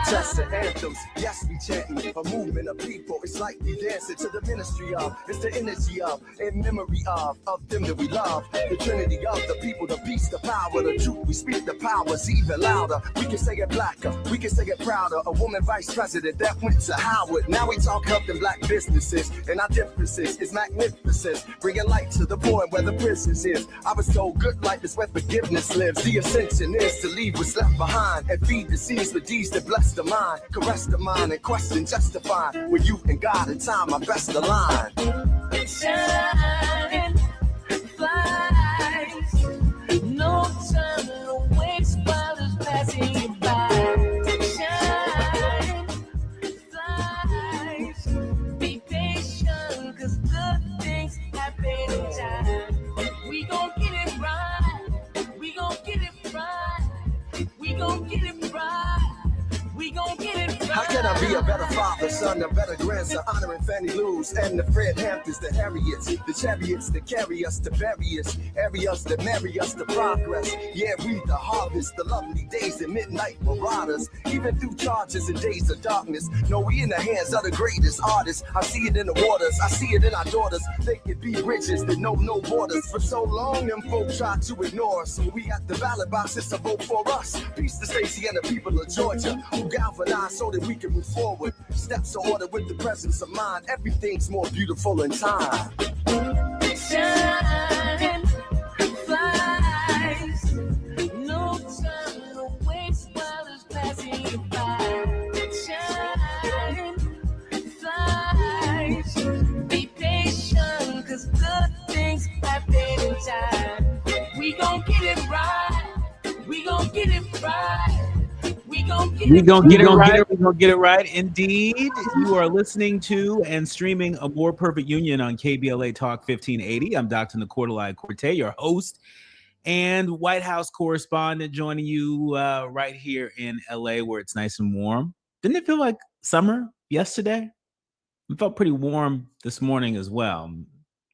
protests and anthems. Yes, we chanting a movement of people. It's like we dancing to the ministry of. It's the energy of, in memory of them that we love. The trinity of the people, the peace, the power, the truth. We speak the powers even louder. We can say it blacker, we can say it prouder. A woman vice president that went to Howard. Now we talk helping black businesses, and our differences is magnificent. Bringing light to the point where the prisons is. I was told good life is where forgiveness lives. The ascension is to leave what's left behind and feed the seeds with deeds that bless the mind, caress the mind and question justify. With you and God in time, my best align. Shine, flies, no time to waste while it's passing you by. Shine, flies, be patient, cause good things happen in time. We gon' get it right, we gon' get it right, we gon' get it right, we gon' get it right. How can I be a better father, son, a better grandson, honoring Fannie Lou's and the Fred Hamptons, the Harriets, the chariots that carry us to various areas that marry us to progress. Yeah, we the harvest, the lovely days and midnight marauders, even through charges and days of darkness. No, we in the hands of the greatest artists. I see it in the waters, I see it in our daughters. They could be bridges that know no borders. For so long, them folk try to ignore us. So we at the ballot box, it's a vote for us. Peace to Stacey and the people of Georgia, who galvanize so that we can move forward. Steps are ordered with the presence of mind. Everything's more beautiful in time. Shine, flies, no time to waste while it's passing you by. Shine, flies, be patient, cause good things happen in time. We gon' get it right, we gon' get it right. We're gonna get it right. Indeed. You are listening to and streaming A More Perfect Union on KBLA Talk 1580. I'm Dr. Nii-Quartelai Quartey, your host and White House correspondent, joining you right here in LA, where it's nice and warm. Didn't it feel like summer yesterday? It felt pretty warm this morning as well.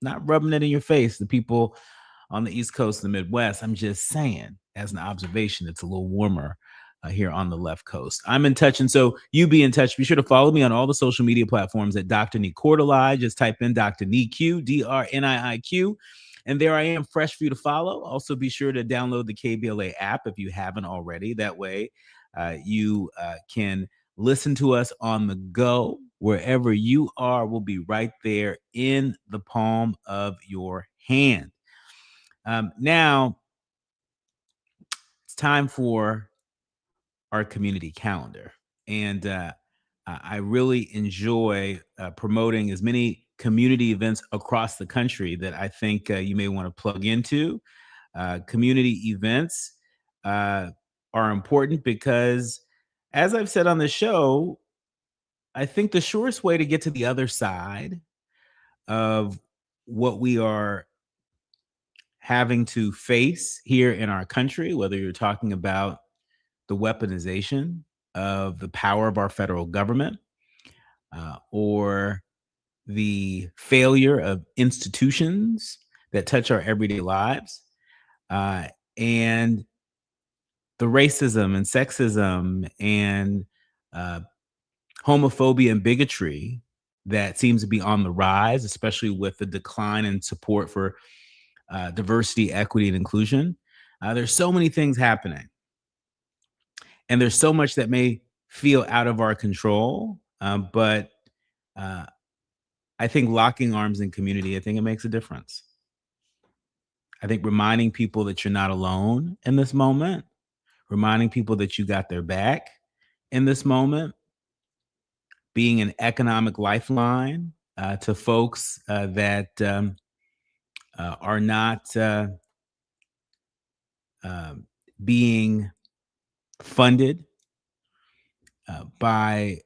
Not rubbing it in your face, the people on the East Coast and the Midwest. I'm just saying, as an observation, it's a little warmer here on the left coast. I'm in touch, and so you be in touch. Be sure to follow me on all the social media platforms at Dr. Nii-Quartelai. Just type in Dr. Nii-Q, DRNIIQ, and there I am, fresh for you to follow. Also, be sure to download the KBLA app if you haven't already. That way, you can listen to us on the go. Wherever you are, we'll be right there in the palm of your hand. Now, it's time for our community calendar. And I really enjoy promoting as many community events across the country that I think you may want to plug into. Community events are important because, as I've said on the show, I think the surest way to get to the other side of what we are having to face here in our country, whether you're talking about the weaponization of the power of our federal government, or the failure of institutions that touch our everyday lives, and the racism and sexism and homophobia and bigotry that seems to be on the rise, especially with the decline in support for diversity, equity, and inclusion. There's so many things happening. And there's so much that may feel out of our control, but I think locking arms in community, I think it makes a difference. I think reminding people that you're not alone in this moment, reminding people that you got their back in this moment, being an economic lifeline to folks that are not being funded by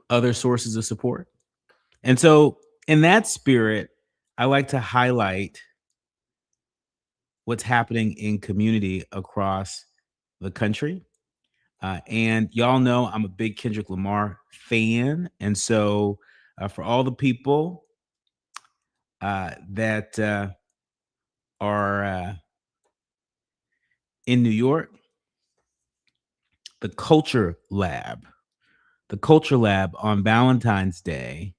other sources of support. And so in that spirit, I like to highlight what's happening in community across the country. And y'all know I'm a big Kendrick Lamar fan. And so for all the people that are in New York, the Culture Lab. The Culture Lab on Valentine's Day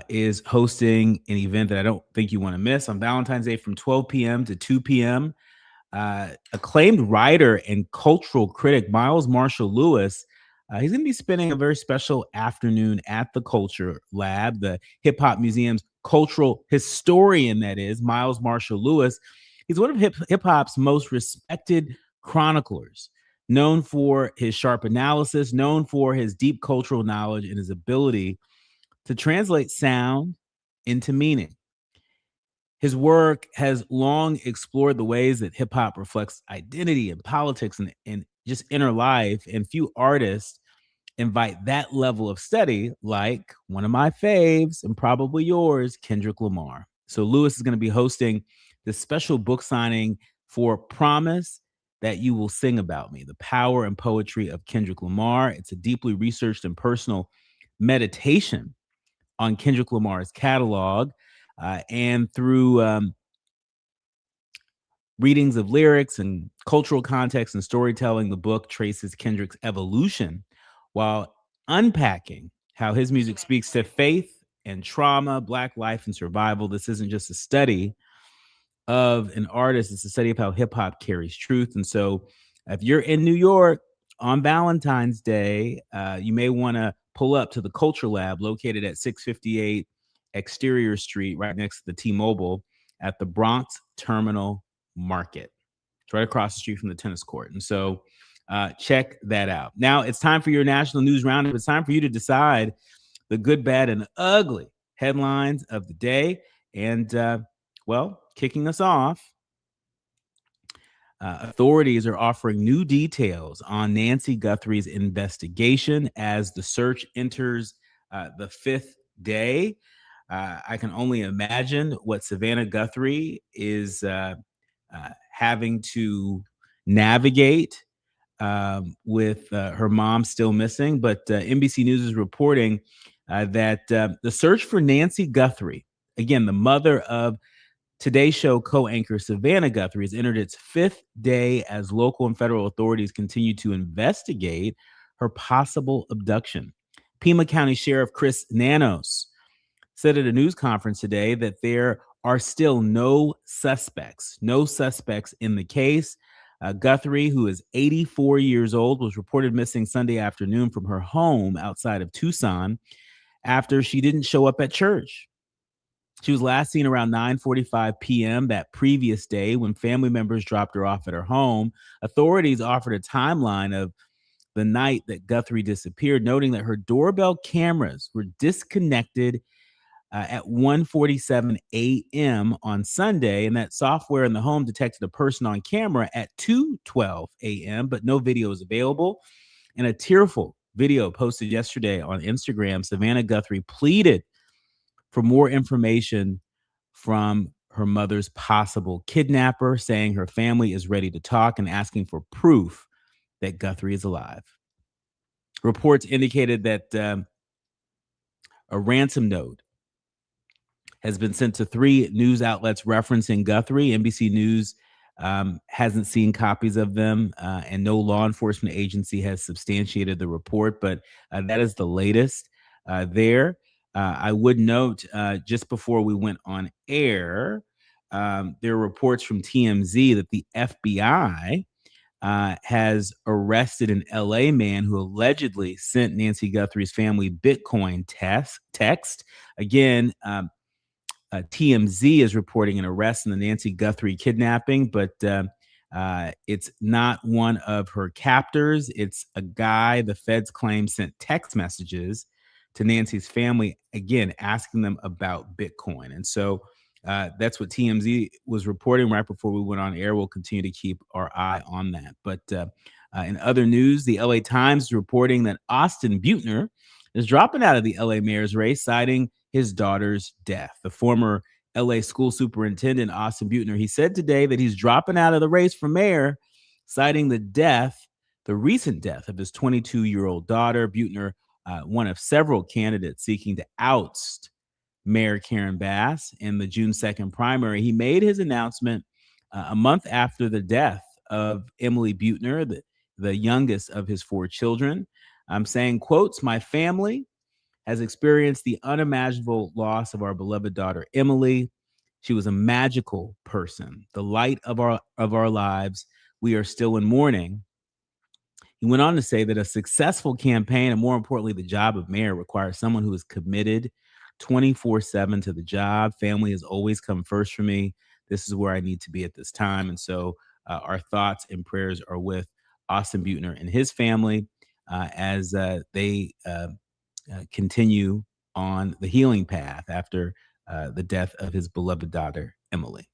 is hosting an event that I don't think you want to miss on Valentine's Day from 12 p.m. to 2 p.m. Acclaimed writer and cultural critic Miles Marshall Lewis, he's going to be spending a very special afternoon at the Culture Lab, the Hip Hop Museum's cultural historian, that is, Miles Marshall Lewis. He's one of hip hop's most respected chroniclers, known for his sharp analysis, known for his deep cultural knowledge, and his ability to translate sound into meaning. His work has long explored the ways that hip hop reflects identity and politics and just inner life. And few artists invite that level of study, like one of my faves and probably yours, Kendrick Lamar. So Lewis is going to be hosting this special book signing for Promise That You Will Sing About Me, the power and poetry of Kendrick Lamar. It's a deeply researched and personal meditation on Kendrick Lamar's catalog, and through readings of lyrics and cultural context and storytelling, the book traces Kendrick's evolution while unpacking how his music speaks to faith and trauma, Black life and survival. This isn't just a study of an artist, it's a study of how hip hop carries truth. And so if you're in New York on Valentine's Day, you may want to pull up to the Culture Lab located at 658 Exterior Street, right next to the T-Mobile at the Bronx Terminal Market. It's right across the street from the tennis court. And so check that out. Now it's time for your national news roundup. It's time for you to decide the good, bad, and ugly headlines of the day. And well, kicking us off, authorities are offering new details on Nancy Guthrie's investigation as the search enters the fifth day. I can only imagine what Savannah Guthrie is having to navigate with her mom still missing. But NBC News is reporting that the search for Nancy Guthrie, again, the mother of Today Show co-anchor Savannah Guthrie, has entered its fifth day as local and federal authorities continue to investigate her possible abduction. Pima County Sheriff Chris Nanos said at a news conference today that there are still no suspects in the case. Guthrie, who is 84 years old, was reported missing Sunday afternoon from her home outside of Tucson after she didn't show up at church. She was last seen around 9:45 p.m. that previous day when family members dropped her off at her home. Authorities offered a timeline of the night that Guthrie disappeared, noting that her doorbell cameras were disconnected at 1:47 a.m. on Sunday, and that software in the home detected a person on camera at 2:12 a.m., but no video is available. In a tearful video posted yesterday on Instagram, Savannah Guthrie pleaded for more information from her mother's possible kidnapper, saying her family is ready to talk and asking for proof that Guthrie is alive. Reports indicated that a ransom note has been sent to 3 news outlets referencing Guthrie. NBC News hasn't seen copies of them, and no law enforcement agency has substantiated the report, but that is the latest there. I would note just before we went on air, there are reports from TMZ that the FBI has arrested an LA man who allegedly sent Nancy Guthrie's family Bitcoin text. Again, TMZ is reporting an arrest in the Nancy Guthrie kidnapping, but it's not one of her captors. It's a guy the feds claim sent text messages to Nancy's family, again, asking them about Bitcoin. And so that's what TMZ was reporting right before we went on air. We'll continue to keep our eye on that. But in other news, the LA Times is reporting that Austin Butner is dropping out of the LA mayor's race, citing his daughter's death. The former LA school superintendent, Austin Butner, he said today that he's dropping out of the race for mayor, citing the recent death of his 22-year-old daughter. Butner, one of several candidates seeking to oust Mayor Karen Bass in the June 2nd primary. He made his announcement a month after the death of Emily Butner, the youngest of his 4 children. I'm saying, quotes, "My family has experienced the unimaginable loss of our beloved daughter, Emily. She was a magical person, the light of our lives. We are still in mourning." He went on to say that a successful campaign, and more importantly, the job of mayor, requires someone who is committed 24/7 to the job. Family has always come first for me. This is where I need to be at this time. And so our thoughts and prayers are with Austin Butner and his family as they continue on the healing path after the death of his beloved daughter, Emily.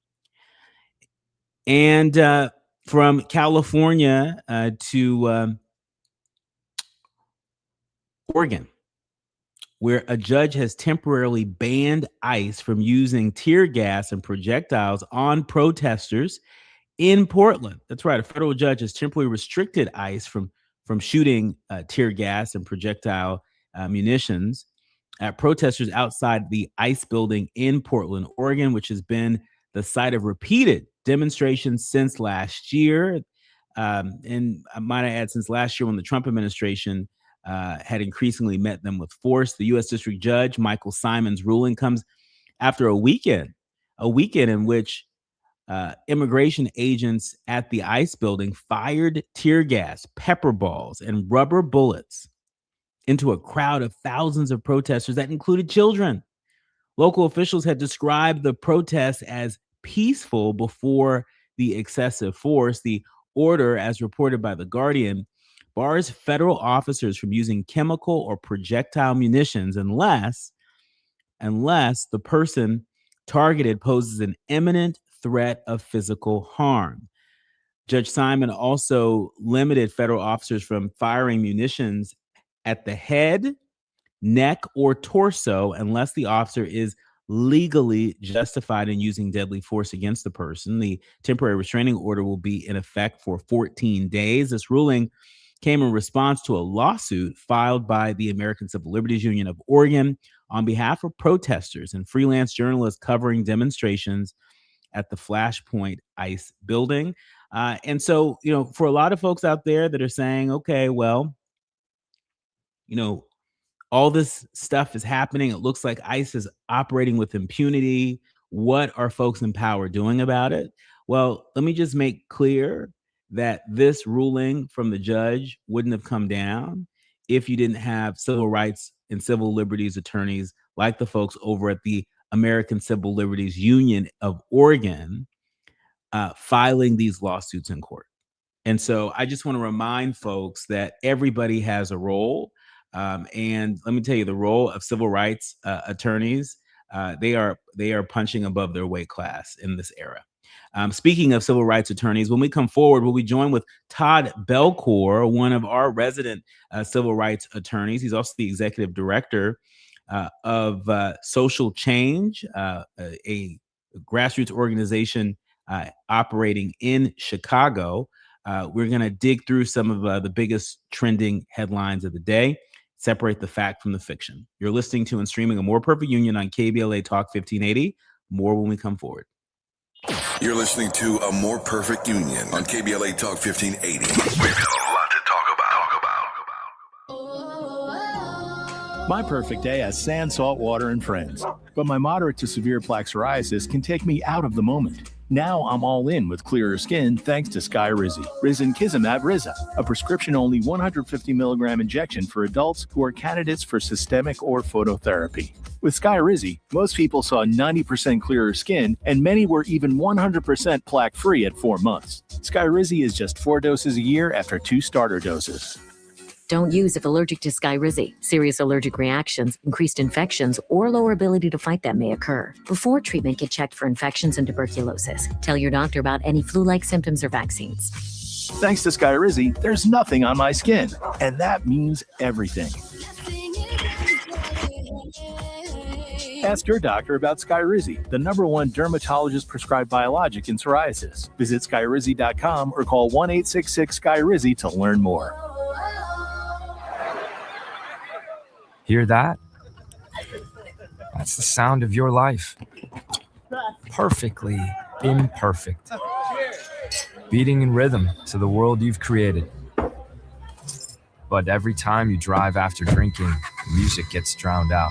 And from California to Oregon, where a judge has temporarily banned ICE from using tear gas and projectiles on protesters in Portland. That's right. A federal judge has temporarily restricted ICE from shooting tear gas and projectile munitions at protesters outside the ICE building in Portland, Oregon, which has been the site of repeated demonstrations since last year. And I might add, since last year when the Trump administration had increasingly met them with force. The U.S. District Judge Michael Simon's ruling comes after a weekend in which immigration agents at the ICE building fired tear gas, pepper balls, and rubber bullets into a crowd of thousands of protesters that included children. Local officials had described the protests as peaceful before the excessive force. The order, as reported by The Guardian, bars federal officers from using chemical or projectile munitions unless the person targeted poses an imminent threat of physical harm. Judge Simon also limited federal officers from firing munitions at the head, neck, or torso unless the officer is legally justified in using deadly force against the person. The temporary restraining order will be in effect for 14 days. This ruling came in response to a lawsuit filed by the American Civil Liberties Union of Oregon on behalf of protesters and freelance journalists covering demonstrations at the Flashpoint ICE building. And so, for a lot of folks out there that are saying, okay, well, all this stuff is happening. It looks like ICE is operating with impunity. What are folks in power doing about it? Well, let me just make clear that this ruling from the judge wouldn't have come down if you didn't have civil rights and civil liberties attorneys like the folks over at the American Civil Liberties Union of Oregon filing these lawsuits in court. And so I just want to remind folks that everybody has a role. And let me tell you, the role of civil rights attorneys, they are punching above their weight class in this era. Speaking of civil rights attorneys, when we come forward, we'll be joined with Todd Belcour, one of our resident civil rights attorneys. He's also the executive director of Social Change, a grassroots organization operating in Chicago. We're going to dig through some of the biggest trending headlines of the day, separate the fact from the fiction. You're listening to and streaming A More Perfect Union on KBLA Talk 1580. More when we come forward. You're listening to A More Perfect Union on KBLA Talk 1580. We've got a lot to talk about. My perfect day has sand, salt water, and friends. But my moderate to severe plaque psoriasis can take me out of the moment. Now I'm all in with clearer skin thanks to Skyrizi, Risankizumab Riza, a prescription-only 150 milligram injection for adults who are candidates for systemic or phototherapy. With Skyrizi, most people saw 90% clearer skin, and many were even 100% plaque-free at 4 months. Skyrizi is just 4 doses a year after 2 starter doses. Don't use if allergic to Skyrizi. Serious allergic reactions, increased infections, or lower ability to fight them may occur. Before treatment, get checked for infections and tuberculosis. Tell your doctor about any flu-like symptoms or vaccines. Thanks to Skyrizi, there's nothing on my skin, and that means everything. Ask your doctor about Skyrizi, the #1 dermatologist-prescribed biologic in psoriasis. Visit Skyrizi.com or call 1-866-SKYRIZI to learn more. Hear that? That's the sound of your life. Perfectly imperfect. Beating in rhythm to the world you've created. but every time you drive after drinking, music gets drowned out.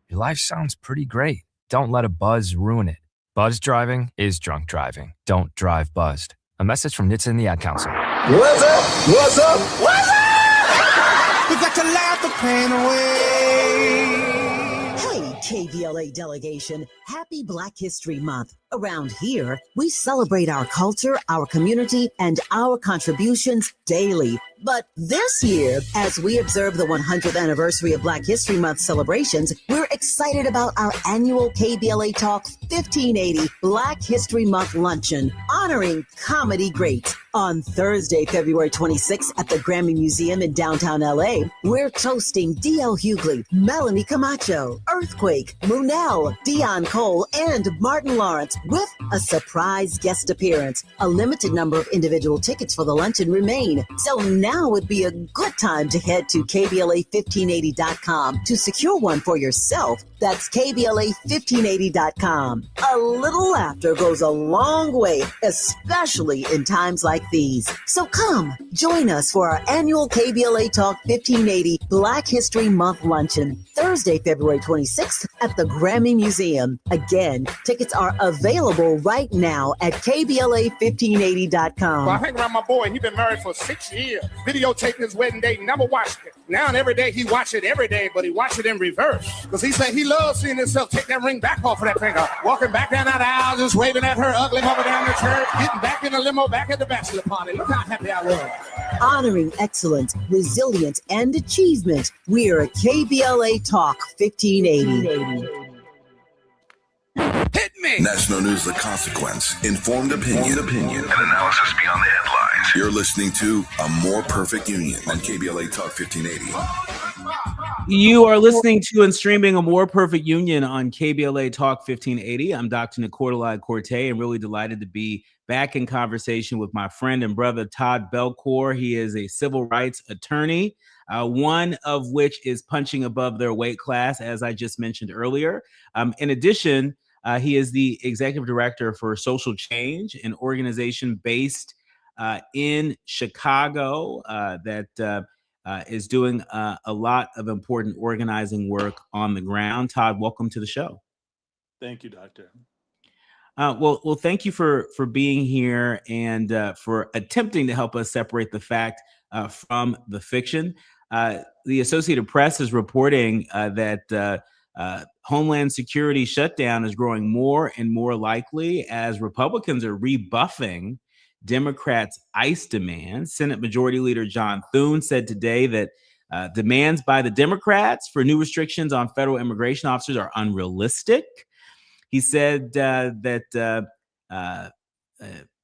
Your life sounds pretty great. Don't let a buzz ruin it. Buzz driving is drunk driving. Don't drive buzzed. A message from NHTSA and the Ad Council. What's up? What's up? What's up? We got to laugh the pain away. Hey, KBLA delegation, happy Black History Month. Around here, we celebrate our culture, our community, and our contributions daily. But this year, as we observe the 100th anniversary of Black History Month celebrations, we're excited about our annual KBLA Talk 1580 Black History Month Luncheon, honoring comedy greats. On Thursday, February 26th at the Grammy Museum in downtown LA, we're toasting D.L. Hughley, Melanie Camacho, Earthquake, Munell, Dion Cole, and Martin Lawrence with a surprise guest appearance. A limited number of individual tickets for the luncheon remain, so now would be a good time to head to KBLA1580.com to secure one for yourself. That's KBLA1580.com. A little laughter goes a long way, especially in times like these. So come, join us for our annual KBLA Talk 1580 Black History Month Luncheon, Thursday, February 26th at the Grammy Museum. Again, tickets are available right now at KBLA1580.com. Well, I hang around my boy. He been married for 6 years. Videotaped his wedding day, never watched it. Now and every day he watch it every day, but he watch it in reverse. Because he said he loves seeing himself take that ring back off of that finger. Walking back down that aisle, just waving at her ugly mother down the church, getting back in the limo, back at the bachelor party. Look how happy I was. Honoring excellence, resilience, and achievement, we're at KBLA Talk 1580. Hit me! National news, the consequence, informed opinion, and analysis beyond the headlines. You're listening to A More Perfect Union on KBLA Talk 1580. You are listening to and streaming A More Perfect Union on KBLA Talk 1580. I'm Dr. Nii-Quartelai Quartey, and really delighted to be back in conversation with my friend and brother, Todd Belcourt. He is a civil rights attorney, one of which is punching above their weight class, as I just mentioned earlier. In addition, he is the executive director for Social Change, an organization based in Chicago that is doing a lot of important organizing work on the ground. Todd, welcome to the show. Thank you, Doctor. Well, thank you for being here and for attempting to help us separate the fact from the fiction. The Associated Press is reporting that Homeland Security shutdown is growing more and more likely as Republicans are rebuffing Democrats' ICE demands. Senate Majority Leader John Thune said today that demands by the Democrats for new restrictions on federal immigration officers are unrealistic. He said that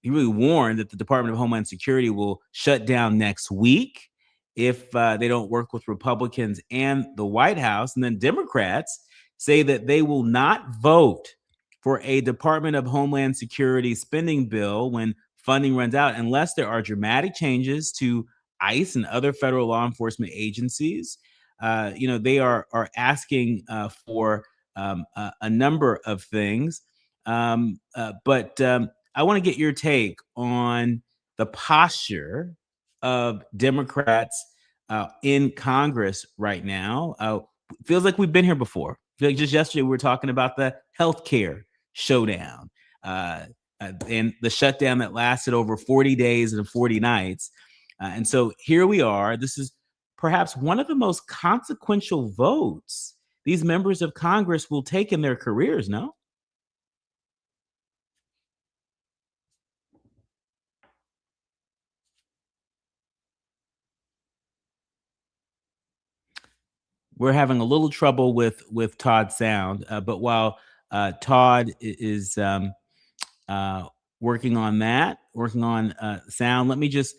he really warned that the Department of Homeland Security will shut down next week if they don't work with Republicans and the White House. And then Democrats say that they will not vote for a Department of Homeland Security spending bill when funding runs out unless there are dramatic changes to ICE and other federal law enforcement agencies. They are asking for a number of things. But I want to get your take on the posture of Democrats in Congress right now. Feels like we've been here before. Like just yesterday, we were talking about the healthcare showdown and the shutdown that lasted over 40 days and 40 nights. And so here we are. This is perhaps one of the most consequential votes these members of Congress will take in their careers, no? We're having a little trouble with Todd's sound, but while Todd is working on sound, let me just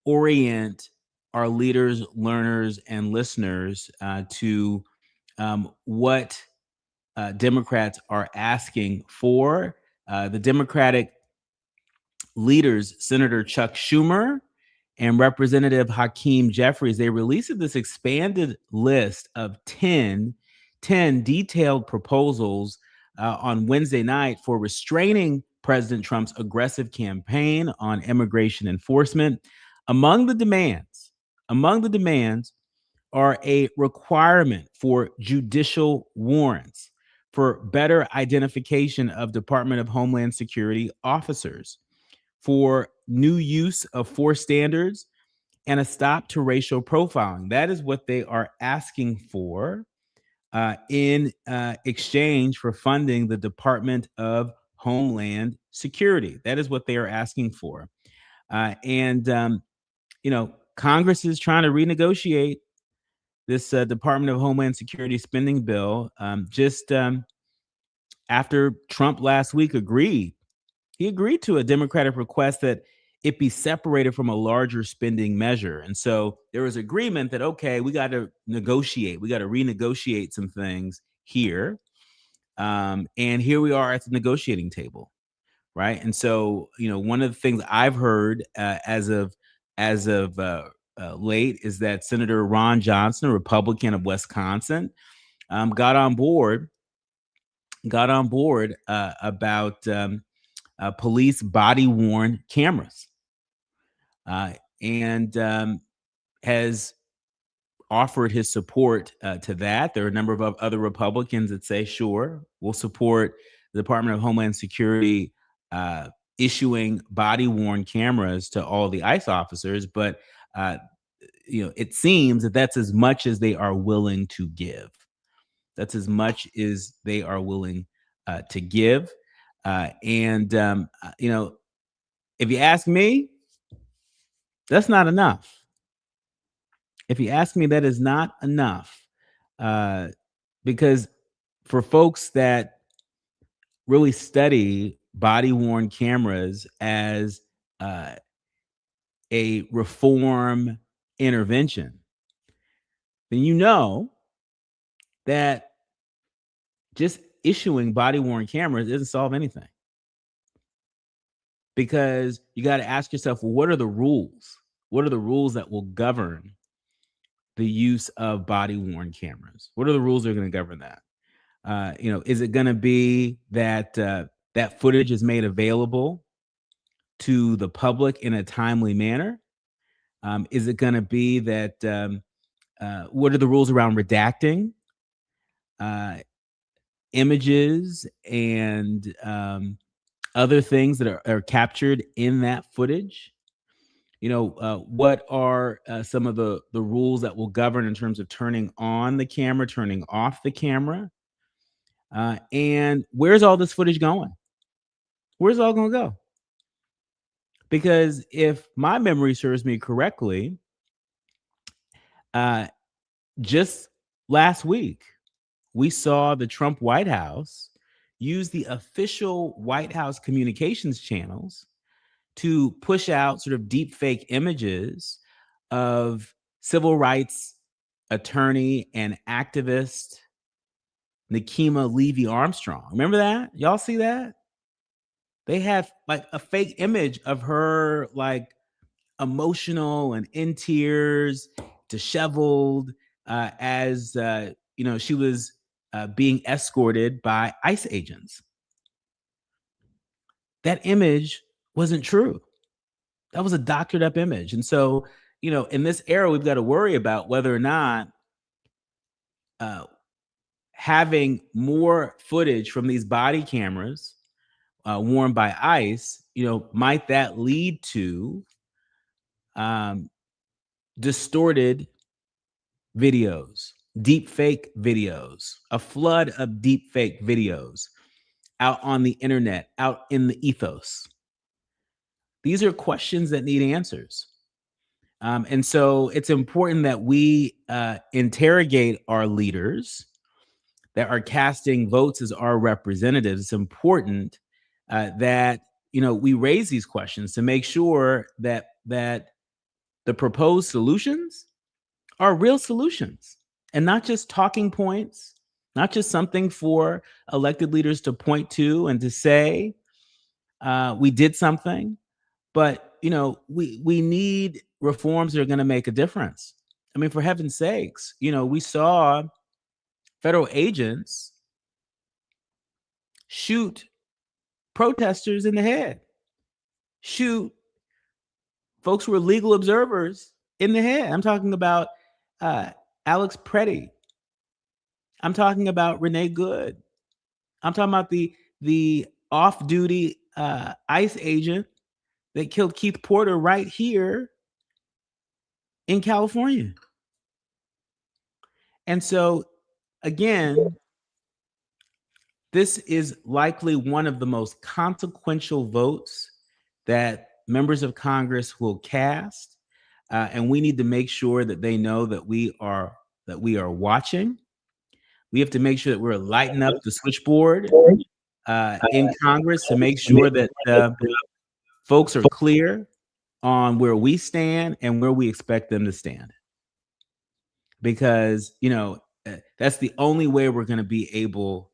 orient our leaders, learners, and listeners to what Democrats are asking for. The Democratic leaders, Senator Chuck Schumer and Representative Hakeem Jeffries, they released this expanded list of 10 detailed proposals on Wednesday night for restraining President Trump's aggressive campaign on immigration enforcement. Among the demands are a requirement for judicial warrants for better identification of Department of Homeland Security officers, for new use of force standards, and a stop to racial profiling. That is what they are asking for in exchange for funding the Department of Homeland Security. That is what they are asking for. Congress is trying to renegotiate this Department of Homeland Security spending bill just after Trump last week agreed. He agreed to a Democratic request that it be separated from a larger spending measure. And so there was agreement that, okay, we got to negotiate. We got to renegotiate some things here. And here we are at the negotiating table, right? And so, one of the things I've heard as of late is that Senator Ron Johnson, a Republican of Wisconsin, got on board about police body-worn cameras, and has offered his support to that. There are a number of other Republicans that say, sure, we'll support the Department of Homeland Security issuing body-worn cameras to all the ICE officers, but it seems that that's as much as they are willing to give. That's as much as they are willing to give. If you ask me, that's not enough. If you ask me, that is not enough. Because for folks that really study body-worn cameras as a reform intervention, then you know that just issuing body-worn cameras doesn't solve anything. Because you got to ask yourself, well, what are the rules? What are the rules that will govern the use of body-worn cameras? What are the rules that are going to govern that? Is it going to be that that footage is made available to the public in a timely manner? Is it going to be that what are the rules around redacting images and other things that are captured in that footage? What are some of the rules that will govern in terms of turning on the camera, turning off the camera? And where's all this footage going? Where's it all going to go? Because if my memory serves me correctly, just last week, we saw the Trump White House use the official White House communications channels to push out sort of deep fake images of civil rights attorney and activist Nikema Levy Armstrong. Remember that? Y'all see that? They have like a fake image of her like emotional and in tears, disheveled, as she was being escorted by ICE agents. That image wasn't true. That was a doctored up image. And so, in this era, we've got to worry about whether or not having more footage from these body cameras worn by ICE, might that lead to distorted videos, deep fake videos, a flood of deep fake videos out on the internet, out in the ethos? These are questions that need answers. And so it's important that we interrogate our leaders that are casting votes as our representatives. It's important that we raise these questions to make sure that the proposed solutions are real solutions and not just talking points, not just something for elected leaders to point to and to say we did something, but we need reforms that are going to make a difference. I mean, for heaven's sakes, we saw federal agents shoot protesters in the head, shoot folks who are legal observers in the head. I'm talking about Alex Preddy. I'm talking about Renee Good. I'm talking about the off-duty ICE agent that killed Keith Porter right here in California. And so, again, this is likely one of the most consequential votes that members of Congress will cast. And we need to make sure that they know that we are watching. We have to make sure that we're lighting up the switchboard in Congress to make sure that folks are clear on where we stand and where we expect them to stand. Because, that's the only way we're going to be able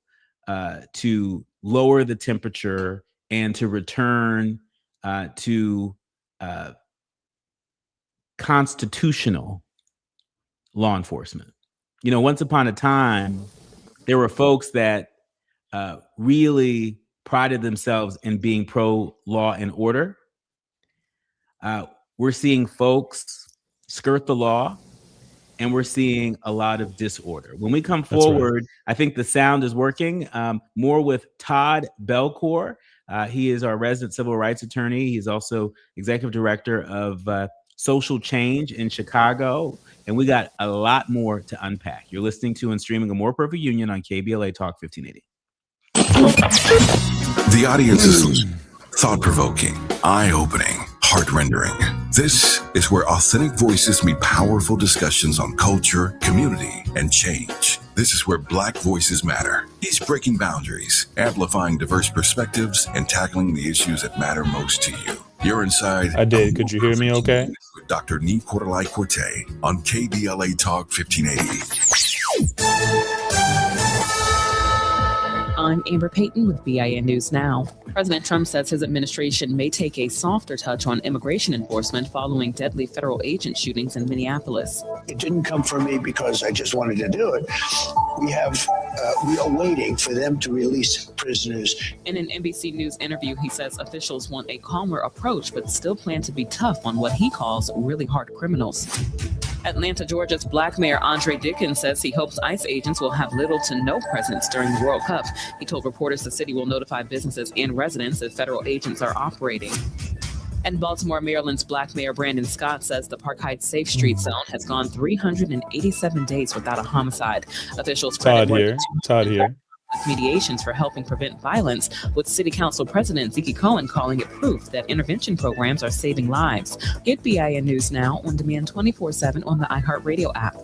to lower the temperature and to return to constitutional law enforcement. Once upon a time, there were folks that really prided themselves in being pro law and order. We're seeing folks skirt the law, and we're seeing a lot of disorder. When we come forward, I think the sound is working more with Todd Belcourt. He is our resident civil rights attorney. He's also executive director of Social Change in Chicago. And we got a lot more to unpack. You're listening to and streaming A More Perfect Union on KBLA Talk 1580. The audience is thought-provoking, eye-opening, heart-rendering. This is where authentic voices meet powerful discussions on culture, community, and change. This is where Black voices matter. He's breaking boundaries, amplifying diverse perspectives, and tackling the issues that matter most to you. You're inside. I did. Could you hear me okay? With Dr. Nii-Quartelai Quartey on KBLA Talk 1580. I'm Amber Payton with BIN News Now. President Trump says his administration may take a softer touch on immigration enforcement following deadly federal agent shootings in Minneapolis. It didn't come from me because I just wanted to do it. We are waiting for them to release prisoners. In an NBC News interview, he says officials want a calmer approach, but still plan to be tough on what he calls really hard criminals. Atlanta, Georgia's Black Mayor Andre Dickens says he hopes ICE agents will have little to no presence during the World Cup. He told reporters the city will notify businesses and residents if federal agents are operating. And Baltimore, Maryland's Black Mayor Brandon Scott says the Park Heights Safe Street Zone has gone 387 days without a homicide. Officials Todd here. Mediations for helping prevent violence, with City Council President Zeke Cohen calling it proof that intervention programs are saving lives. Get BIN News Now on demand 24/7 on the iHeartRadio app.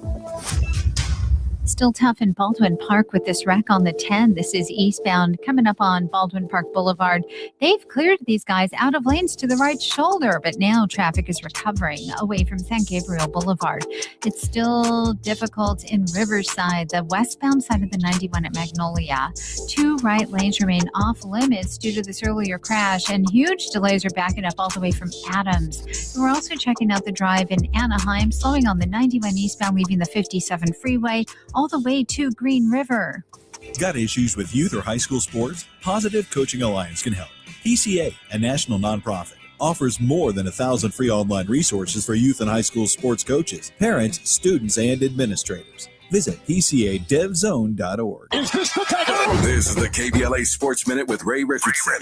Still tough in Baldwin Park with this wreck on the 10. This is eastbound coming up on Baldwin Park Boulevard. They've cleared these guys out of lanes to the right shoulder, but now traffic is recovering away from San Gabriel Boulevard. It's still difficult in Riverside, the westbound side of the 91 at Magnolia. 2 right lanes remain off limits due to this earlier crash, and huge delays are backing up all the way from Adams. We're also checking out the drive in Anaheim, slowing on the 91 eastbound, leaving the 57 freeway all the way to Green River. Got issues with youth or high school sports? Positive Coaching Alliance can help. PCA, a national nonprofit, offers more than 1,000 free online resources for youth and high school sports coaches, parents, students, and administrators. Visit PCADevZone.org. This is the KBLA Sports Minute with Ray Richardson.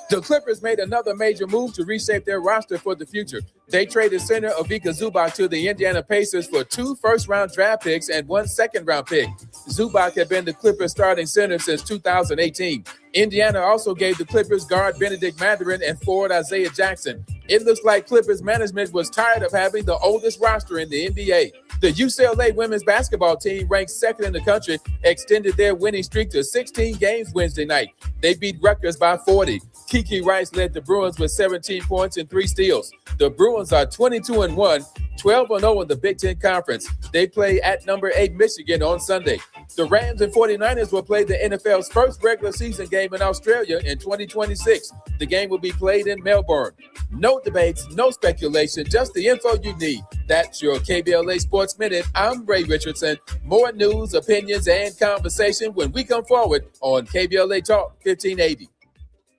The Clippers made another major move to reshape their roster for the future. They traded center Ivica Zubac to the Indiana Pacers for 2 first-round draft picks and 1 second-round pick. Zubac had been the Clippers' starting center since 2018. Indiana also gave the Clippers guard Benedict Mathurin and forward Isaiah Jackson. It looks like Clippers management was tired of having the oldest roster in the NBA. The UCLA women's basketball team, ranked second in the country, extended their winning streak to 16 games Wednesday night. They beat Rutgers by 40. Kiki Rice led the Bruins with 17 points and 3 steals. The Bruins are 22-1, 12-0 in the Big Ten Conference. They play at number 8 Michigan on Sunday. The Rams and 49ers will play the NFL's first regular season game in Australia in 2026. The game will be played in Melbourne. No debates, no speculation, just the info you need. That's your KBLA Sports Minute. I'm Ray Richardson. More news, opinions, and conversation when we come forward on KBLA Talk 1580.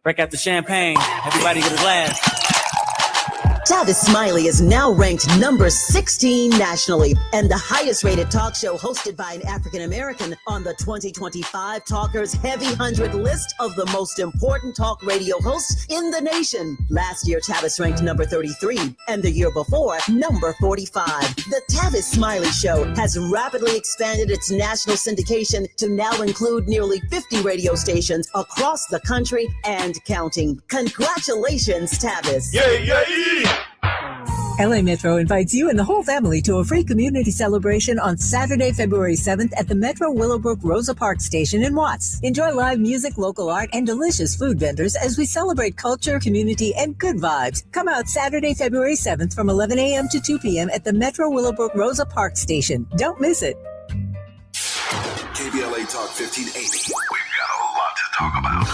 Break out the champagne. Everybody get a glass. Tavis Smiley is now ranked number 16 nationally and the highest rated talk show hosted by an African American on the 2025 Talkers Heavy 100 list of the most important talk radio hosts in the nation. Last year, Tavis ranked number 33 and the year before, number 45. The Tavis Smiley Show has rapidly expanded its national syndication to now include nearly 50 radio stations across the country and counting. Congratulations, Tavis. Yay, yay! LA Metro invites you and the whole family to a free community celebration on Saturday, February 7th at the Metro Willowbrook Rosa Parks Station in Watts. Enjoy live music, local art, and delicious food vendors as we celebrate culture, community, and good vibes. Come out Saturday, February 7th from 11 a.m. to 2 p.m. at the Metro Willowbrook Rosa Parks Station. Don't miss it. KBLA Talk 1580. We've got a lot to talk about.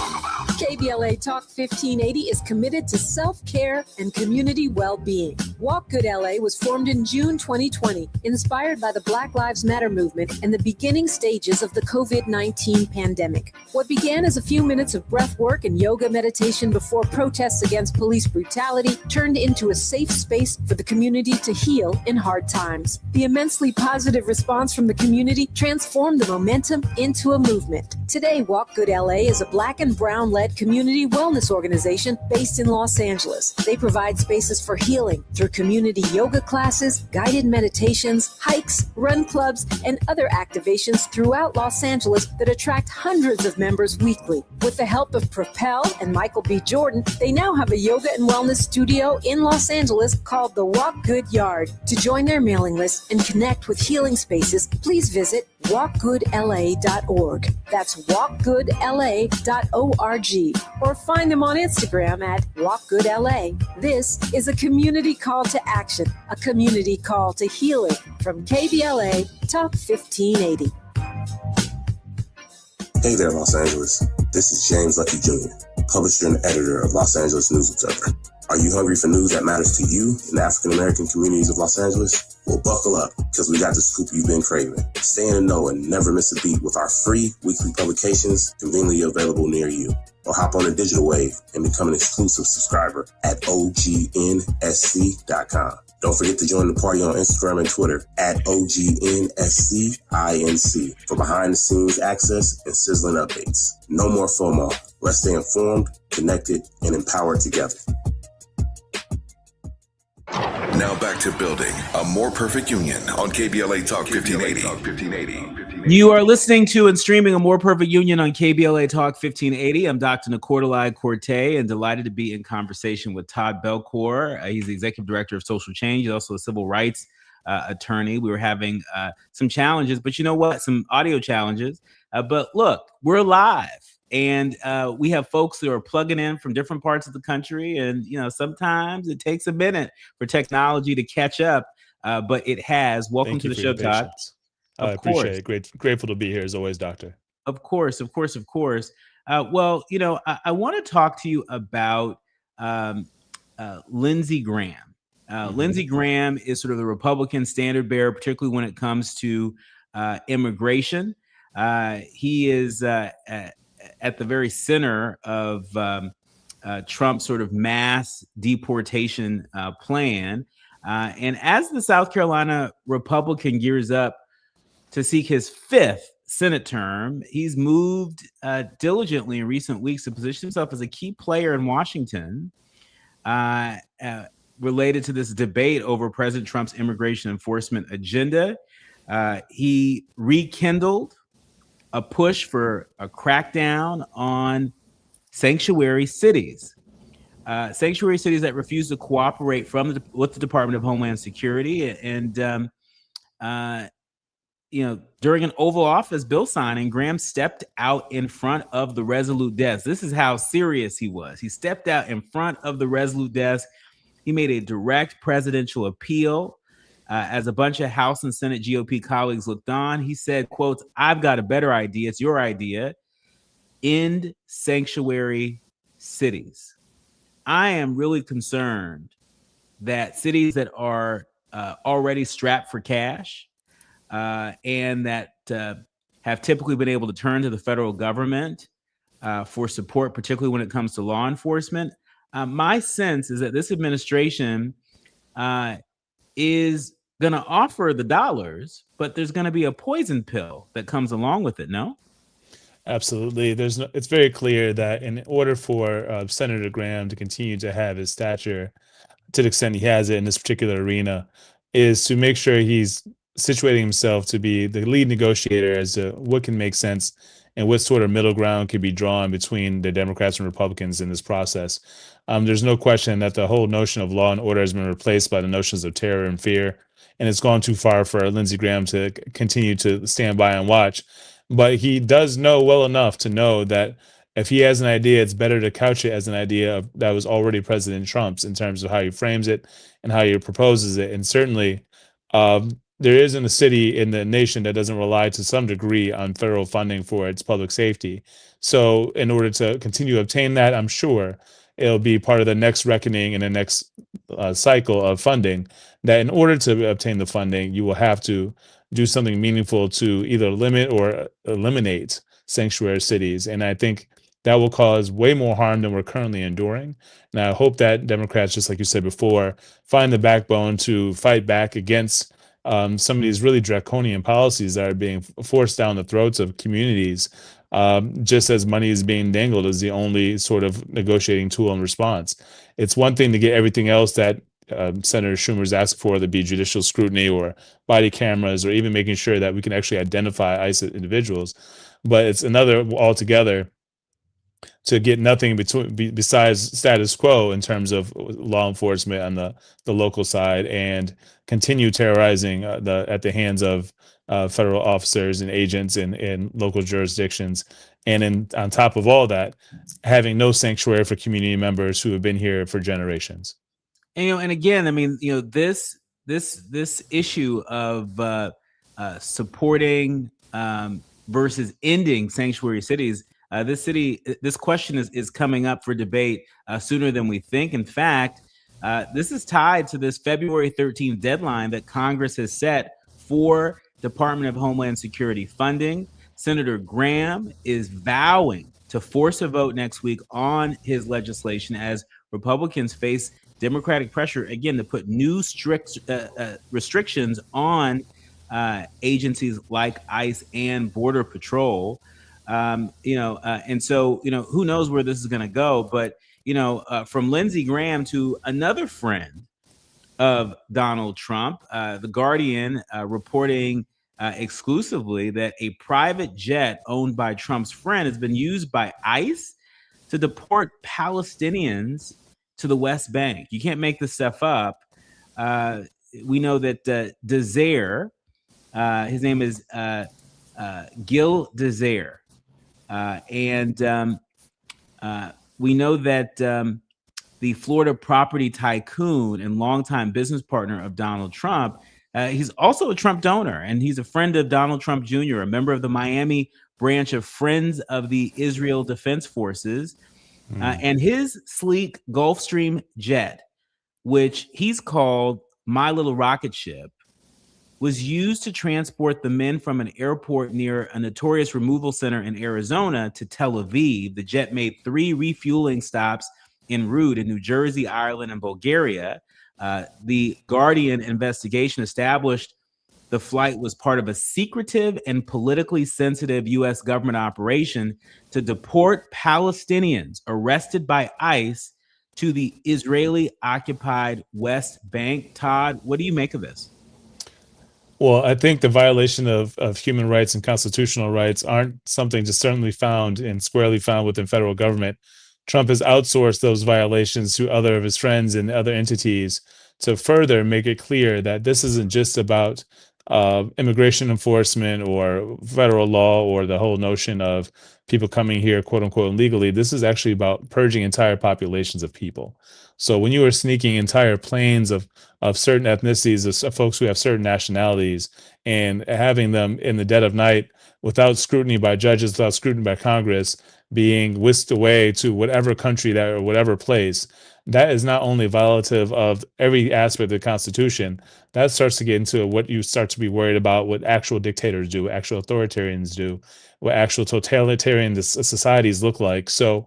KBLA Talk 1580 is committed to self-care and community well-being. Walk Good LA was formed in June 2020, inspired by the Black Lives Matter movement and the beginning stages of the COVID-19 pandemic. What began as a few minutes of breath work and yoga meditation before protests against police brutality turned into a safe space for the community to heal in hard times. The immensely positive response from the community transformed the momentum into a movement. Today, Walk Good LA is a Black and Brown-led community wellness organization based in Los Angeles. They provide spaces for healing through community yoga classes, guided meditations, hikes, run clubs, and other activations throughout Los Angeles that attract hundreds of members weekly. With the help of Propel and Michael B. Jordan, they now have a yoga and wellness studio in Los Angeles called the Walk Good Yard. To join their mailing list and connect with healing spaces, please visit walkgoodla.org. That's walkgoodla.org. Or find them on Instagram at walkgoodla. This is a community call to action, a community call to healing from KBLA Talk 1580. Hey there, Los Angeles. This is James Lucky Jr., publisher and editor of Los Angeles News Observer. Are you hungry for news that matters to you in the African-American communities of Los Angeles? Well, buckle up, because we got the scoop you've been craving. Stay in the know and never miss a beat with our free weekly publications conveniently available near you. Or hop on the digital wave and become an exclusive subscriber at OGNSC.com. Don't forget to join the party on Instagram and Twitter at OGNSCINC for behind-the-scenes access and sizzling updates. No more FOMO. Let's stay informed, connected, and empowered together. Now back to building a more perfect union on KBLA Talk 1580. You are listening to and streaming A More Perfect Union on KBLA Talk 1580. I'm Dr. Nii-Quartelai Quartey and delighted to be in conversation with Todd Belcour. He's the Executive Director of Social Change. He's also a civil rights attorney. We were having some challenges, but you know what? Some audio challenges. But look, we're live. And we have folks who are plugging in from different parts of the country. And, you know, sometimes it takes a minute for technology to catch up, but it has. Welcome to the show, Todd. I appreciate it. Grateful to be here as always, Doctor. Of course. Well, you know, I want to talk to you about Lindsey Graham. Lindsey Graham is sort of the Republican standard bearer, particularly when it comes to immigration. He is at the very center of Trump's sort of mass deportation plan. And as the South Carolina Republican gears up to seek his fifth Senate term, he's moved diligently in recent weeks to position himself as a key player in Washington related to this debate over President Trump's immigration enforcement agenda. He rekindled a push for a crackdown on sanctuary cities that refuse to cooperate with the Department of Homeland Security. And, you know, during an Oval Office bill signing, Graham stepped out in front of the Resolute desk. This is how serious he was. He stepped out in front of the Resolute desk. He made a direct presidential appeal. As a bunch of House and Senate GOP colleagues looked on, he said, quote, "I've got a better idea. It's your idea. End sanctuary cities." I am really concerned that cities that are already strapped for cash and that have typically been able to turn to the federal government for support, particularly when it comes to law enforcement. My sense is that this administration is going to offer the dollars, but there's going to be a poison pill that comes along with it, no? Absolutely. It's very clear that in order for Senator Graham to continue to have his stature to the extent he has it in this particular arena, is to make sure he's situating himself to be the lead negotiator as to what can make sense and what sort of middle ground can be drawn between the Democrats and Republicans in this process. There's no question that the whole notion of law and order has been replaced by the notions of terror and fear, and it's gone too far for Lindsey Graham to continue to stand by and watch. But he does know well enough to know that if he has an idea, it's better to couch it as an idea that was already President Trump's in terms of how he frames it and how he proposes it. And certainly, there isn't a city in the nation that doesn't rely to some degree on federal funding for its public safety. So in order to continue to obtain that, I'm sure it'll be part of the next reckoning and the next cycle of funding, that in order to obtain the funding, you will have to do something meaningful to either limit or eliminate sanctuary cities. And I think that will cause way more harm than we're currently enduring. And I hope that Democrats, just like you said before, find the backbone to fight back against some of these really draconian policies that are being forced down the throats of communities, just as money is being dangled as the only sort of negotiating tool in response. It's one thing to get everything else that Senator Schumer's asked for, to be judicial scrutiny or body cameras or even making sure that we can actually identify ICE individuals. But it's another altogether to get nothing besides status quo in terms of law enforcement on the local side and continue terrorizing at the hands of federal officers and agents in local jurisdictions. And on top of all that, having no sanctuary for community members who have been here for generations. And, and again, I mean, this issue of supporting versus ending sanctuary cities, this question is coming up for debate sooner than we think. In fact, this is tied to this February 13th deadline that Congress has set for Department of Homeland Security funding. Senator Graham is vowing to force a vote next week on his legislation as Republicans face Democratic pressure, again, to put new strict restrictions on agencies like ICE and Border Patrol. And so, who knows where this is going to go. But, from Lindsey Graham to another friend of Donald Trump, The Guardian reporting exclusively that a private jet owned by Trump's friend has been used by ICE to deport Palestinians to the West Bank. You can't make this stuff up. We know that Desir, his name is Gil Desir, and we know that the Florida property tycoon and longtime business partner of Donald Trump, he's also a Trump donor, and he's a friend of Donald Trump Jr., a member of the Miami branch of Friends of the Israel Defense Forces. And his sleek Gulfstream jet, which he's called My Little Rocket Ship, was used to transport the men from an airport near a notorious removal center in Arizona to Tel Aviv. The jet made 3 refueling stops en route in New Jersey, Ireland, and Bulgaria. The Guardian investigation established the flight was part of a secretive and politically sensitive U.S. government operation to deport Palestinians arrested by ICE to the Israeli-occupied West Bank. Todd, what do you make of this? Well, I think the violation of human rights and constitutional rights aren't something just certainly found and squarely found within federal government. Trump has outsourced those violations to other of his friends and other entities to further make it clear that this isn't just about immigration enforcement or federal law or the whole notion of people coming here, quote unquote, illegally. This is actually about purging entire populations of people. So when you are sneaking entire planes of certain ethnicities, of folks who have certain nationalities, and having them in the dead of night without scrutiny by judges, without scrutiny by Congress, being whisked away to whatever country that or whatever place, that is not only violative of every aspect of the Constitution, that starts to get into what you start to be worried about, what actual dictators do, what actual authoritarians do, what actual totalitarian societies look like. So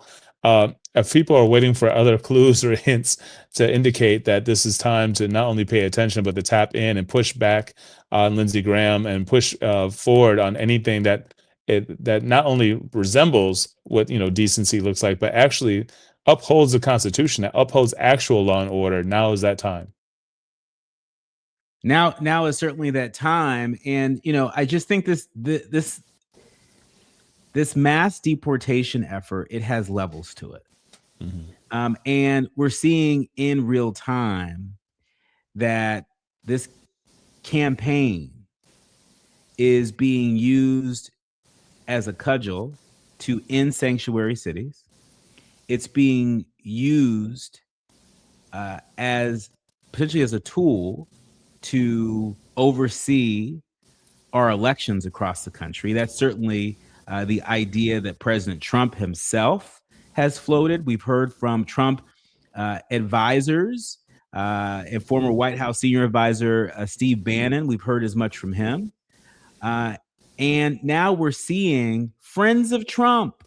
if people are waiting for other clues or hints to indicate that this is time to not only pay attention, but to tap in and push back on Lindsey Graham and push forward on anything that not only resembles what decency looks like, but actually upholds the Constitution, that upholds actual law and order. Now is that time. Now is certainly that time, and I just think this mass deportation effort, it has levels to it. And we're seeing in real time that this campaign is being used as a cudgel to end sanctuary cities. It's being used as potentially as a tool to oversee our elections across the country. That's certainly the idea that President Trump himself has floated. We've heard from Trump advisors and former White House senior advisor Steve Bannon. We've heard as much from him. And now we're seeing friends of Trump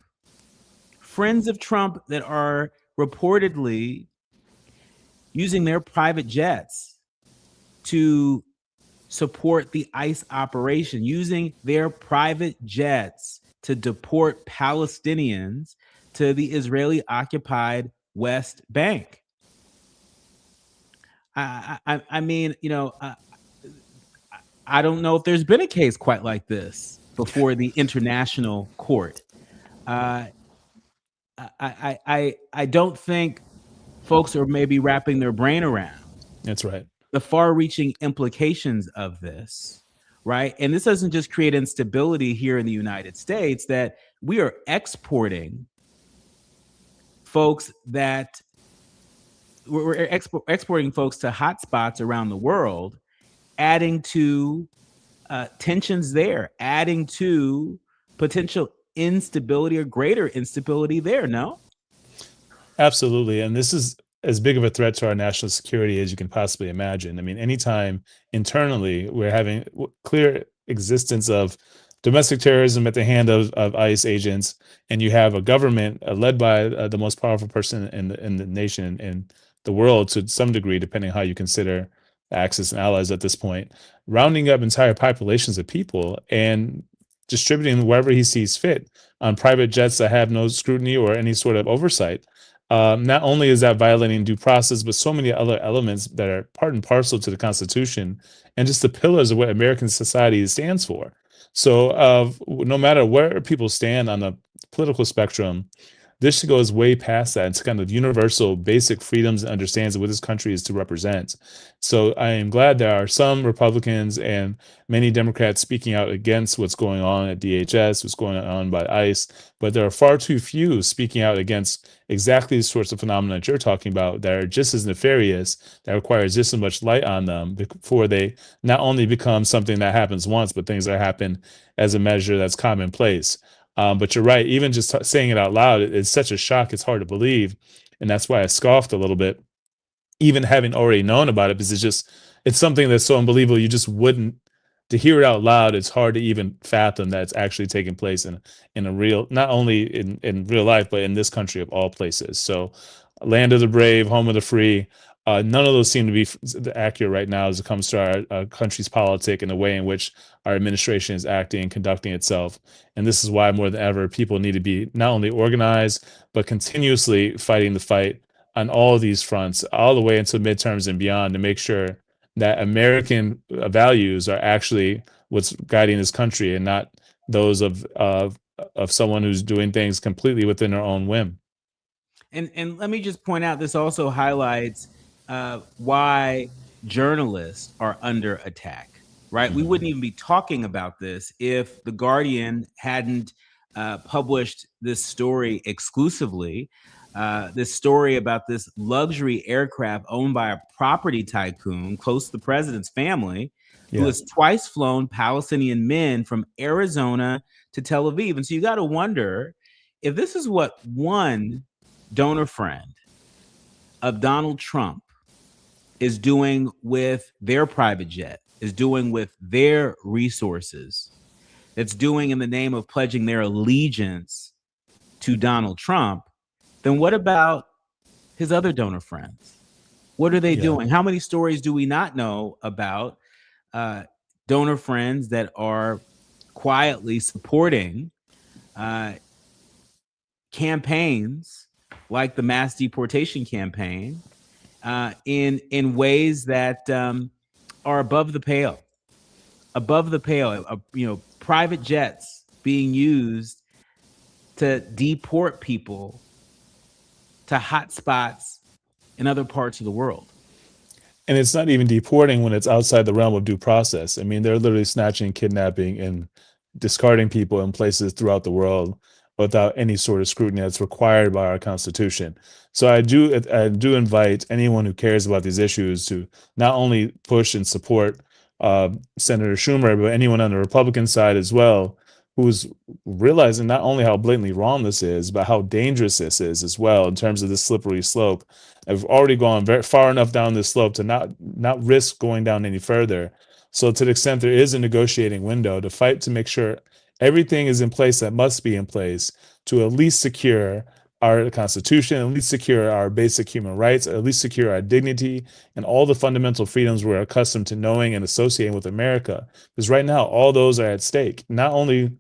that are reportedly using their private jets to support the ICE operation, using their private jets to deport Palestinians to the Israeli-occupied West Bank. I mean, I don't know if there's been a case quite like this before the international court. I don't think folks are maybe wrapping their brain around. That's right. The far-reaching implications of this, right? And this doesn't just create instability here in the United States, that we are exporting folks that we're exporting folks to hotspots around the world, adding to tensions there, adding to potential instability or greater instability there, no? Absolutely. And this is as big of a threat to our national security as you can possibly imagine. I mean, anytime internally we're having clear existence of domestic terrorism at the hand of ICE agents, and you have a government led by the most powerful person in the nation and the world to some degree, depending how you consider Axis and allies at this point, rounding up entire populations of people and distributing wherever he sees fit on private jets that have no scrutiny or any sort of oversight. Not only is that violating due process, but so many other elements that are part and parcel to the Constitution and just the pillars of what American society stands for. So no matter where people stand on the political spectrum, this goes way past that. It's kind of universal basic freedoms and understands what this country is to represent. So I am glad there are some Republicans and many Democrats speaking out against what's going on at DHS, what's going on by ICE, but there are far too few speaking out against exactly the sorts of phenomena that you're talking about that are just as nefarious, that requires just as much light on them before they not only become something that happens once, but things that happen as a measure that's commonplace. But you're right, even just saying it out loud, it's such a shock, it's hard to believe. And that's why I scoffed a little bit, even having already known about it, because it's something that's so unbelievable. You just wouldn't, to hear it out loud, it's hard to even fathom that it's actually taking place in a real, not only in real life, but in this country of all places. So land of the brave, home of the free. None of those seem to be accurate right now as it comes to our country's politics and the way in which our administration is acting and conducting itself. And this is why more than ever, people need to be not only organized, but continuously fighting the fight on all of these fronts, all the way into midterms and beyond, to make sure that American values are actually what's guiding this country and not those of someone who's doing things completely within their own whim. And let me just point out, this also highlights why journalists are under attack, right? We wouldn't even be talking about this if The Guardian hadn't published this story exclusively, this story about this luxury aircraft owned by a property tycoon close to the president's family, who has twice flown Palestinian men from Arizona to Tel Aviv. And so you got to wonder, if this is what one donor friend of Donald Trump is doing with their private jet, is doing with their resources, that's doing in the name of pledging their allegiance to Donald Trump, then what about his other donor friends? What are they doing? How many stories do we not know about donor friends that are quietly supporting campaigns like the mass deportation campaign in ways that are above the pale? Private jets being used to deport people to hot spots in other parts of the world. And it's not even deporting when it's outside the realm of due process. I mean, they're literally snatching, kidnapping, and discarding people in places throughout the world without any sort of scrutiny that's required by our Constitution. So I do invite anyone who cares about these issues to not only push and support Senator Schumer, but anyone on the Republican side as well, who's realizing not only how blatantly wrong this is, but how dangerous this is as well in terms of this slippery slope. I've already gone very far enough down this slope to not risk going down any further. So to the extent there is a negotiating window to fight to make sure everything is in place that must be in place to at least secure our Constitution, at least secure our basic human rights, at least secure our dignity and all the fundamental freedoms we're accustomed to knowing and associating with America. Because right now, all those are at stake, not only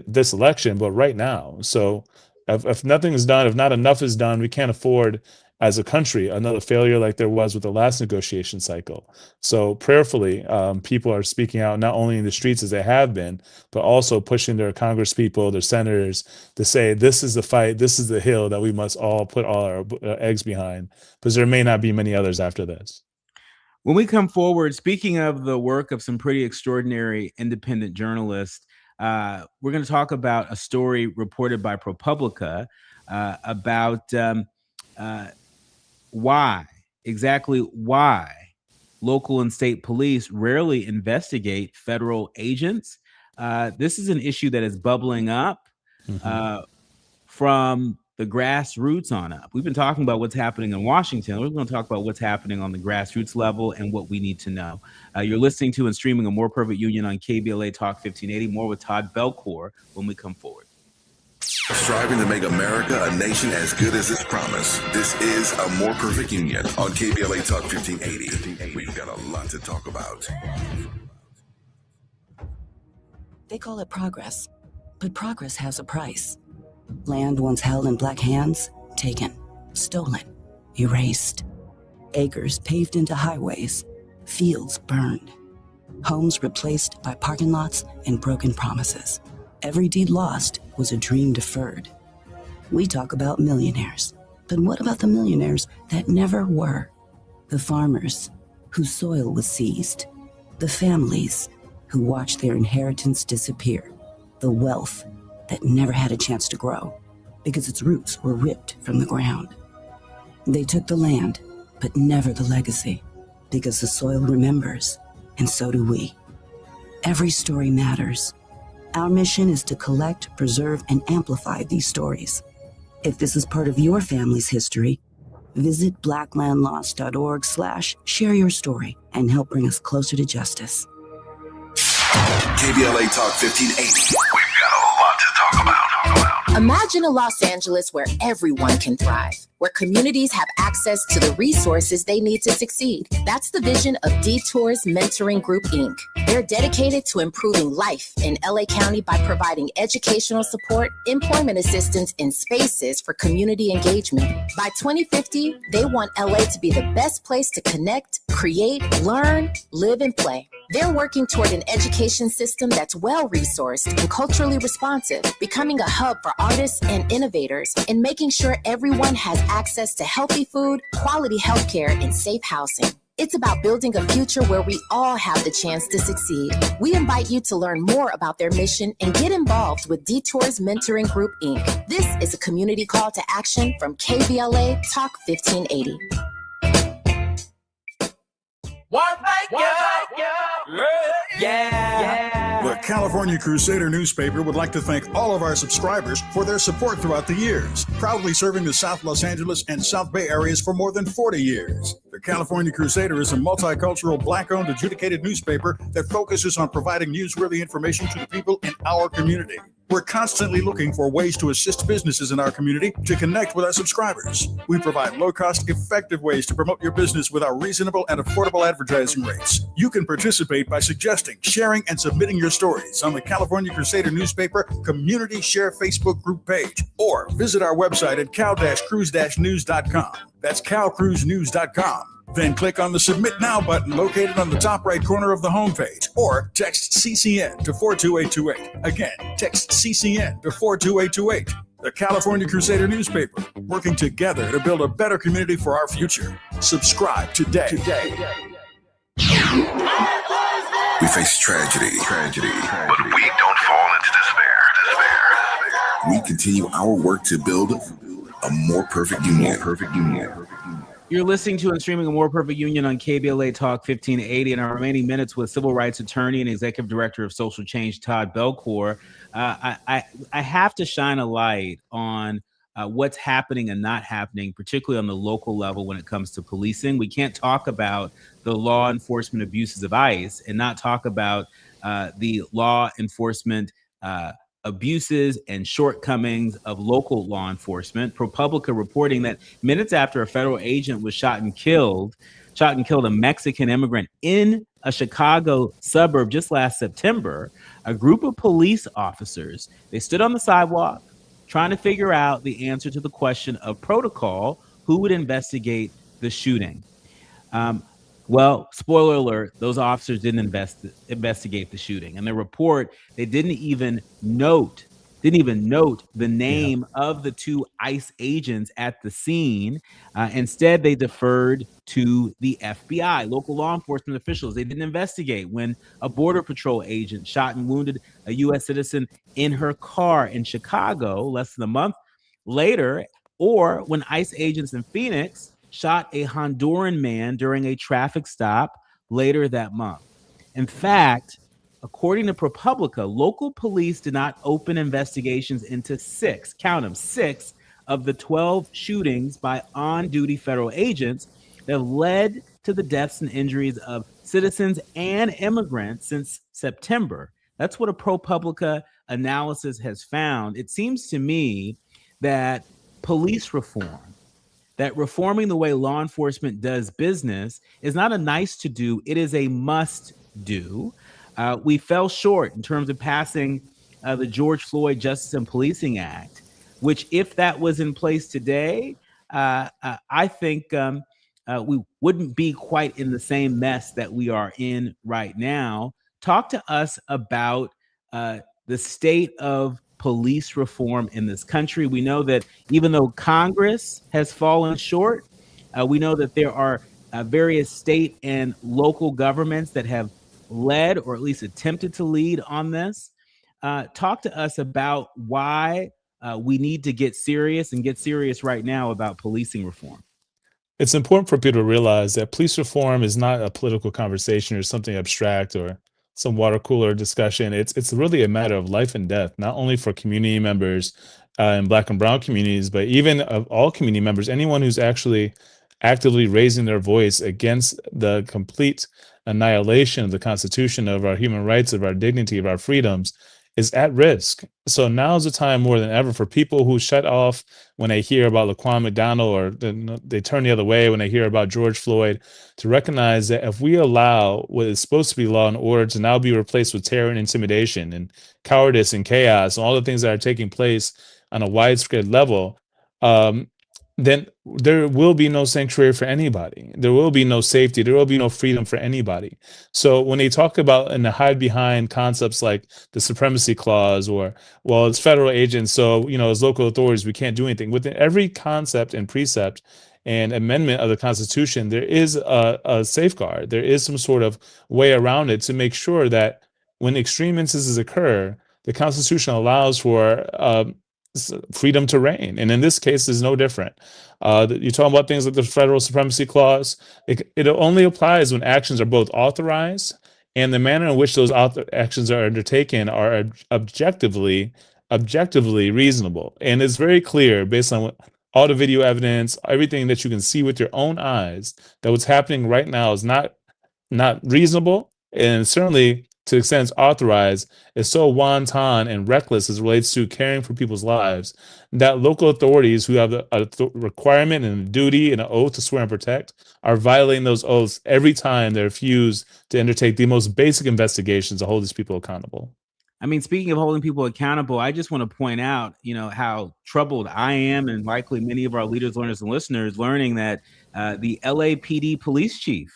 this election, but right now. So if nothing is done, if not enough is done, we can't afford as a country another failure like there was with the last negotiation cycle. So prayerfully, people are speaking out not only in the streets as they have been, but also pushing their congresspeople, their senators to say, this is the fight, this is the hill that we must all put all our eggs behind, because there may not be many others after this. When we come forward, speaking of the work of some pretty extraordinary independent journalists, we're going to talk about a story reported by ProPublica about why local and state police rarely investigate federal agents. This is an issue that is bubbling up from the grassroots on up. We've been talking about what's happening in Washington. We're going to talk about what's happening on the grassroots level and what we need to know. You're listening to and streaming A More Perfect Union on KBLA Talk 1580. More with Todd Belcour when we come forward. Striving to make America a nation as good as its promise. This is A More Perfect Union on KBLA Talk 1580. We've got a lot to talk about. They call it progress, but progress has a price. Land once held in black hands, taken, stolen, erased. Acres paved into highways, fields burned. Homes replaced by parking lots and broken promises. Every deed lost was a dream deferred. We talk about millionaires, but what about the millionaires that never were? The farmers whose soil was seized. The families who watched their inheritance disappear. The wealth that never had a chance to grow because its roots were ripped from the ground. They took the land, but never the legacy, because the soil remembers, and so do we. Every story matters. Our mission is to collect, preserve, and amplify these stories. If this is part of your family's history, visit blacklandlost.org/share your story and help bring us closer to justice. KBLA Talk 1580. We've got a lot to talk about. Imagine a Los Angeles where everyone can thrive, where communities have access to the resources they need to succeed. That's the vision of Detours Mentoring Group, Inc. They're dedicated to improving life in LA County by providing educational support, employment assistance, and spaces for community engagement. By 2050, they want LA to be the best place to connect, create, learn, live, and play. They're working toward an education system that's well-resourced and culturally responsive, becoming a hub for artists and innovators, and making sure everyone has access to healthy food, quality healthcare, and safe housing. It's about building a future where we all have the chance to succeed. We invite you to learn more about their mission and get involved with Detours Mentoring Group, Inc. This is a community call to action from KBLA Talk 1580. One night, yeah. But California Crusader newspaper would like to thank all of our subscribers for their support throughout the years, proudly serving the South Los Angeles and South Bay areas for more than 40 years. The California Crusader is a multicultural, Black-owned, adjudicated newspaper that focuses on providing newsworthy information to the people in our community. We're constantly looking for ways to assist businesses in our community to connect with our subscribers. We provide low-cost, effective ways to promote your business with our reasonable and affordable advertising rates. You can participate by suggesting, sharing, and submitting your stories on the California Crusader newspaper Community Share Facebook group page, or visit our website at cal-cruise-news.com. That's calcruisenews.com. Then click on the Submit Now button located on the top right corner of the homepage, or text CCN to 42828. Again, text CCN to 42828. The California Crusader newspaper, working together to build a better community for our future. Subscribe today. We face tragedy, but we don't fall into despair. We continue our work to build a more perfect union. You're listening to and streaming A More Perfect Union on KBLA Talk 1580. In our remaining minutes with civil rights attorney and executive director of social change, Todd Belcourt, I have to shine a light on what's happening and not happening, particularly on the local level when it comes to policing. We can't talk about the law enforcement abuses of ICE and not talk about the law enforcement abuses and shortcomings of local law enforcement. ProPublica reporting that minutes after a federal agent was shot and killed a Mexican immigrant in a Chicago suburb just last September, a group of police officers, they stood on the sidewalk trying to figure out the answer to the question of protocol, who would investigate the shooting. Well, spoiler alert, those officers didn't investigate the shooting. And the report, they didn't even note the name of the two ICE agents at the scene. Instead, they deferred to the FBI, local law enforcement officials. They didn't investigate when a Border Patrol agent shot and wounded a U.S. citizen in her car in Chicago less than a month later, or when ICE agents in Phoenix shot a Honduran man during a traffic stop later that month. In fact, according to ProPublica, local police did not open investigations into six of the 12 shootings by on-duty federal agents that have led to the deaths and injuries of citizens and immigrants since September. That's what a ProPublica analysis has found. It seems to me that police reform, that reforming the way law enforcement does business is not a nice to do, it is a must do. We fell short in terms of passing the George Floyd Justice and Policing Act, which if that was in place today, I think we wouldn't be quite in the same mess that we are in right now. Talk to us about the state of police reform in this country. We know that even though Congress has fallen short, we know that there are various state and local governments that have led or at least attempted to lead on this. Talk to us about why we need to get serious right now about policing reform. It's important for people to realize that police reform is not a political conversation or something abstract or some water cooler discussion. It's really a matter of life and death, not only for community members in Black and Brown communities, but even of all community members, anyone who's actually actively raising their voice against the complete annihilation of the Constitution, of our human rights, of our dignity, of our freedoms, is at risk. So now is the time more than ever for people who shut off when they hear about Laquan McDonald, or they turn the other way when they hear about George Floyd, to recognize that if we allow what is supposed to be law and order to now be replaced with terror and intimidation and cowardice and chaos and all the things that are taking place on a widespread level, then there will be no sanctuary for anybody. There will be no safety. There will be no freedom for anybody. So when they talk about and hide behind concepts like the supremacy clause, or, well, it's federal agents, so, as local authorities, we can't do anything. Within every concept and precept and amendment of the Constitution, there is a safeguard. There is some sort of way around it to make sure that when extreme instances occur, the Constitution allows for freedom to reign. And in this case, is no different. You're talking about things like the federal supremacy clause. It only applies when actions are both authorized and the manner in which those actions are undertaken are objectively reasonable. And it's very clear based on all the video evidence, everything that you can see with your own eyes, that what's happening right now is not reasonable, and certainly to the extent it's authorized, is so wanton and reckless as it relates to caring for people's lives, that local authorities who have a requirement and a duty and an oath to swear and protect are violating those oaths every time they refuse to undertake the most basic investigations to hold these people accountable. I mean, speaking of holding people accountable, I just want to point out, how troubled I am, and likely many of our leaders, learners, and listeners, learning that the LAPD police chief,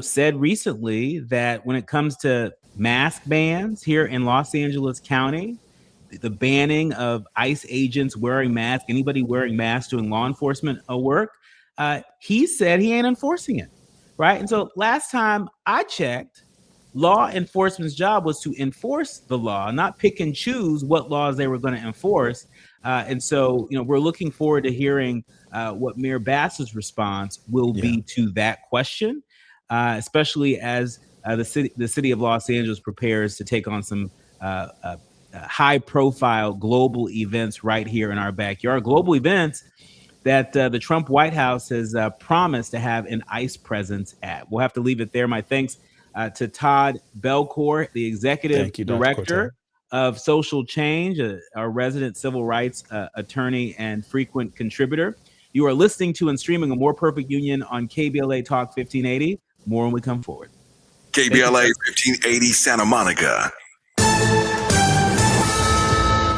said recently that when it comes to mask bans here in Los Angeles County, the banning of ICE agents wearing masks, anybody wearing masks doing law enforcement work, he said he ain't enforcing it, right? And so last time I checked, law enforcement's job was to enforce the law, not pick and choose what laws they were going to enforce. And so, we're looking forward to hearing what Mayor Bass's response will be to that question, especially as the city of Los Angeles prepares to take on some high-profile global events right here in our backyard. Global events that the Trump White House has promised to have an ICE presence at. We'll have to leave it there. My thanks to Todd Belcourt, the executive director of Social Change, our resident civil rights attorney and frequent contributor. You are listening to and streaming A More Perfect Union on KBLA Talk 1580. More when we come forward. KBLA 1580 Santa Monica.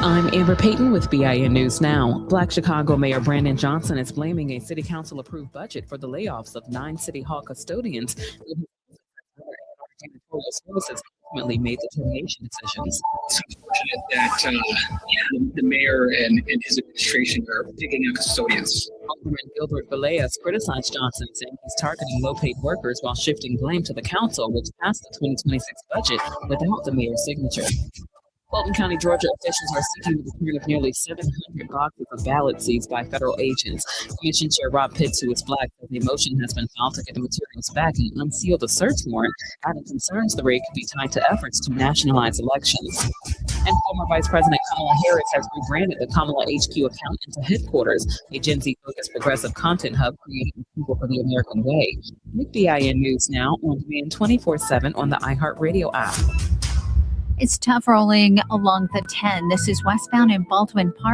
I'm Amber Payton with BIN News Now. Black Chicago Mayor Brandon Johnson is blaming a city council approved budget for the layoffs of 9 City Hall custodians. Services ultimately made the termination decisions. It's unfortunate that the mayor and his administration are picking out custodians. Alderman Gilbert Villegas criticized Johnson, saying he's targeting low-paid workers while shifting blame to the council, which passed the 2026 budget without the mayor's signature. Fulton County, Georgia officials are seeking the return of nearly 700 boxes of ballot seeds by federal agents. Commission Chair Rob Pitts, who is Black, says a motion has been filed to get the materials back and unseal the search warrant, adding concerns the raid could be tied to efforts to nationalize elections. And former Vice President Kamala Harris has rebranded the Kamala HQ account into Headquarters, a Gen Z-focused progressive content hub created with people for the American way. With BIN News Now on demand 24/7 on the iHeartRadio app. It's tough rolling along the 10. This is westbound in Baldwin Park.